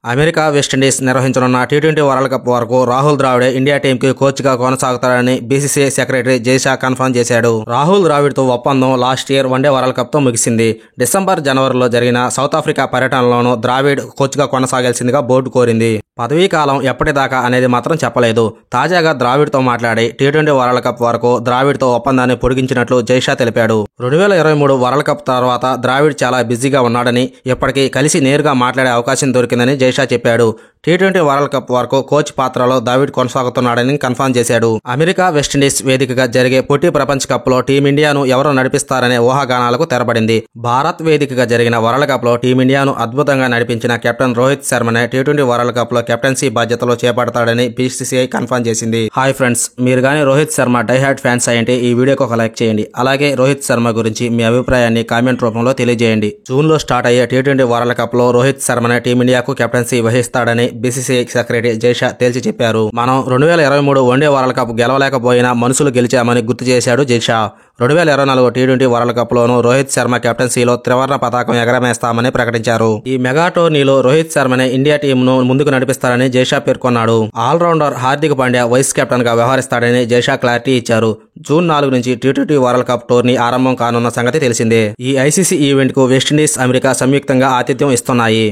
America, West Indies నిర్వహించనున్న టీ20 world cup వరకు రాహుల్ ద్రావిడే ఇండియా టీంకి కోచ్గా కొనసాగుతాడని బీసీసీఐ సెక్రటరీ జైషా కన్ఫర్మ్ చేశాడు. రాహుల్ ద్రావిడ్తో ఒప్పందం లాస్ట్ ఇయర్ వన్డే వరల్డ్ కప్తో ముగిసింది. డిసెంబర్, జనవరిలో జరిగిన సౌత్ ఆఫ్రికా పర్యటనలోనూ ద్రావిడ్ కోచ్గా కొనసాగాల్సిందిగా బోర్డు కోరింది. పదవీ కాలం ఎప్పటిదాకా అనేది మాత్రం చెప్పలేదు. తాజాగా ద్రావిడ్తో మాట్లాడి టీ20 వరల్డ్ కప్ వరకు ద్రావిడ్తో ఒప్పందాన్ని పొడిగించినట్లు జైషా తెలిపాడు. 2023 వరల్డ్ కప్ తర్వాత ద్రావిడ్ చాలా బిజీగా ఉన్నాడని, ఇప్పటికీ కలిసి నేరుగా మాట్లాడే అవకాశం దొరికిందని జైషా చెప్పాడు. టీ20 వరల్డ్ కప్ వరకు కోచ్ పాత్రలో ద్రావిడ్ కొనసాగుతున్నాడని కన్ఫర్మ్ చేశాడు. అమెరికా, వెస్టిండీస్ వేదికగా జరిగే పొట్టి ప్రపంచ కప్లో టీమిండియాను ఎవరు నడిపిస్తారనే ఊహాగానాలకు తెరపడింది. భారత్ వేదికగా జరిగిన వరల్డ్ కప్లో టీమిండియాను అద్భుతంగా నడిపించిన కెప్టెన్ రోహిత్ శర్మనే టీ20 వరల్డ్ కప్లో కెప్టెన్సీ బాధ్యతలు చేపడతాడని బీసీసీఐ కన్ఫర్మ్ చేసింది. హాయ్ ఫ్రెండ్స్, మీరు కానీ రోహిత్ శర్మ డైహార్డ్ ఫ్యాన్స్ అయ్యంటే ఈ వీడియోకి ఒక లైక్ చేయండి. అలాగే రోహిత్ శర్మ గురించి మీ అభిప్రాయాన్ని కామెంట్ రూపంలో తెలియజేయండి. జూన్లో స్టార్ట్ అయ్యే టీ20 వరల్డ్ కప్లో రోహిత్ శర్మనే టీమిండియాకు కెప్టెన్సీ వహిస్తాడని బీసీసీఐ సెక్రటరీ జైషా తేల్చి చెప్పారు. మనం 2023 వన్డే వరల్డ్ కప్ గెలవలేకపోయినా మనుషులు గెలిచామని గుర్తు చేశాడు జైషా. 2024 టీ20 వరల్డ్ కప్ లోనూ రోహిత్ శర్మ కెప్టెన్సీలో త్రివర్ణ పతాకం ఎగరమేస్తామని ప్రకటించారు. ఈ మెగా టోర్నీలో రోహిత్ శర్మనే ఇండియా టీంను ముందుకు నడిపిస్తారని జైషా పేర్కొన్నాడు. Allrounder Hardik Pandya vice captain గా వ్యవహరిస్తాడని జైషా క్లారిటీ ఇచ్చారు. జూన్ 4 నుంచి టీ20 వరల్డ్ కప్ టోర్నీ ఆరంభం కానున్న సంగతి తెలిసిందే. ఈ ఐసీసీ ఈవెంట్ కు వెస్టిండీస్, అమెరికా సంయుక్తంగా ఆతిథ్యం ఇస్తున్నాయి.